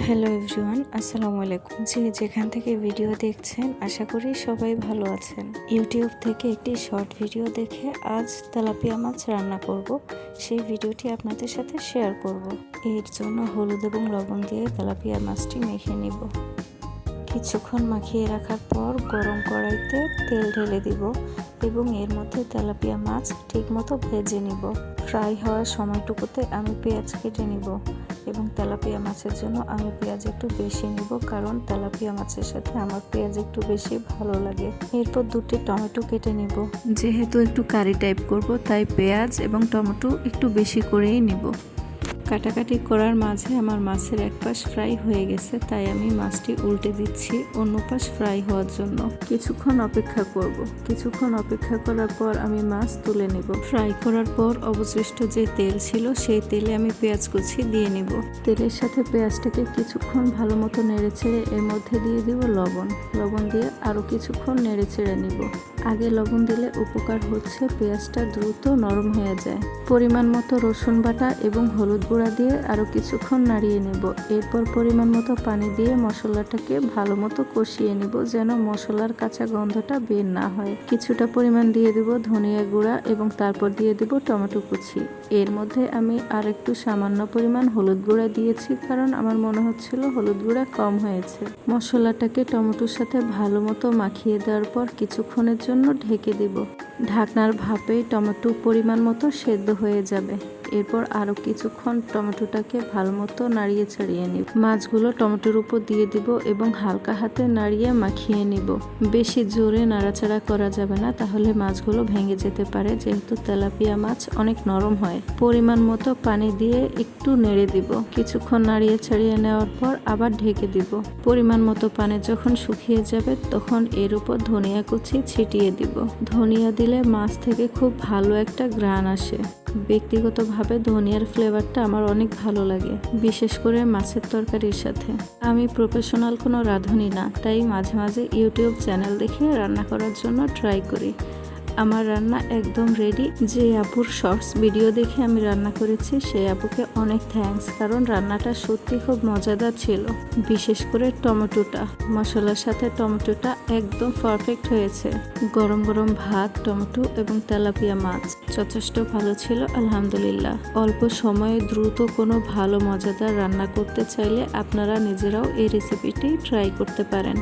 Hello everyone, আসসালামু আলাইকুম। যেখান থেকে ভিডিও দেখছেন আশা করি সবাই ভালো আছেন। ইউটিউব থেকে একটি শর্ট ভিডিও দেখে আজ তেলাপিয়া মাছ রান্না করব। সেই ভিডিওটি আপনাদের সাথে শেয়ার করব। এর জন্য হলুদ এবং লবণ দিয়ে তেলাপিয়া মাছটি মেখে নিব। কিছুক্ষণ মাখিয়ে রাখার পর গরম কড়াইতে তেল ঢেলে দিব এবং এর মধ্যে তেলাপিয়া মাছ ঠিকমতো ভেজে নিব। ফ্রাই হওয়ার সময়টুকুতে আমি পেঁয়াজ কেটে নিব এবং তেলাপিয়া মাছের জন্য আমি পেঁয়াজ একটু বেশি নিব, কারণ তেলাপিয়া মাছের সাথে আমার পেঁয়াজ একটু বেশি ভালো লাগে। এরপর দুটি টমেটো কেটে নিব। যেহেতু একটু কারি টাইপ করব, তাই পেঁয়াজ এবং টমেটো একটু বেশি করেই নিব। কাটাকাটি করার মাঝে আমার মাছের এক পাশ ফ্রাই হয়ে গেছে, তাই আমি মাছটি উল্টে দিচ্ছি অন্য পাশ ফ্রাই হওয়ার জন্য। কিছুক্ষণ অপেক্ষা করব। কিছুক্ষণ অপেক্ষা করার পর আমি মাছ তুলে নেব। ফ্রাই করার পর অবশিষ্ট যে তেল ছিল সেই তেলে আমি পেঁয়াজ কুচি দিয়ে নিব। তেলের সাথে পেঁয়াজটাকে কিছুক্ষণ ভালো মতো নেড়ে ছেড়ে এর মধ্যে দিয়ে দিব লবণ দিয়ে আরও কিছুক্ষণ নেড়ে ছেড়ে নিব। আগে লবণ দিলে উপকার হচ্ছে পেঁয়াজটা দ্রুত নরম হয়ে যায়। পরিমাণ মতো রসুন বাটা এবং হলুদ গুঁড়া দিয়ে আরও কিছুক্ষণ নাড়িয়ে নেব। এরপর পরিমাণ মতো পানি দিয়ে মশলাটাকে ভালো মতো কষিয়ে নেব, যেন মশলার কাঁচা গন্ধটা বের না হয়। কিছুটা পরিমাণ দিয়ে দেব ধনিয়া গুঁড়া এবং তারপর দিয়ে দেব টমেটো কুচি। এর মধ্যে আমি আর একটু সামান্য পরিমাণ হলুদ গুঁড়া দিয়েছি, কারণ আমার মনে হচ্ছিল হলুদ গুঁড়া কম হয়েছে। মশলাটাকে টমেটোর সাথে ভালো মতো মাখিয়ে দেওয়ার পর কিছুক্ষণের জন্য ঢেকে দেব। ঢাকনার ভাপেই টমেটো পরিমাণ মতো সেদ্ধ হয়ে যাবে। এরপর আরও কিছুক্ষণ টমেটোটাকে ভালো মতো নাড়িয়ে ছাড়িয়ে নিব। মাছগুলো টমেটোর উপর দিয়ে দিব এবং হালকা হাতে নাড়িয়ে মাখিয়ে নিব। বেশি জোরে নাড়াচাড়া করা যাবে না, তাহলে মাছগুলো ভেঙে যেতে পারে, যেহেতু তেলাপিয়া মাছ অনেক নরম হয়। পরিমাণ মতো পানি দিয়ে একটু নেড়ে দিব। কিছুক্ষণ নাড়িয়ে ছাড়িয়ে নেওয়ার পর আবার ঢেকে দিব। পরিমাণ মতো পানি যখন শুকিয়ে যাবে তখন এর উপর ধনিয়া কুচি ছিটিয়ে দিব। ধনিয়া দিলে মাছ থেকে খুব ভালো একটা ঘ্রাণ আসে। ব্যক্তিগতভাবে ধনিয়ার ফ্লেভারটা আমার অনেক ভালো লাগে, বিশেষ করে মাছের তরকারির সাথে। আমি প্রফেশনাল কোনো রাঁধুনি না, তাই মাঝে মাঝে ইউটিউব চ্যানেল দেখে রান্না করার জন্য ট্রাই করি। আমার রান্না একদম রেডি। যে আপুর শর্টস ভিডিও দেখে আমি রান্না করেছি সেই আপুকে অনেক থ্যাঙ্কস, কারণ রান্নাটা সত্যি খুব মজাদার ছিল। বিশেষ করে টমেটোটা, মশলার সাথে টমেটোটা একদম পারফেক্ট হয়েছে। গরম গরম ভাত, টমেটো এবং তেলাপিয়া মাছ যথেষ্ট ভালো ছিল, আলহামদুলিল্লাহ। অল্প সময়ে দ্রুত কোনো ভালো মজাদার রান্না করতে চাইলে আপনারা নিজেরাও এই রেসিপিটি ট্রাই করতে পারেন।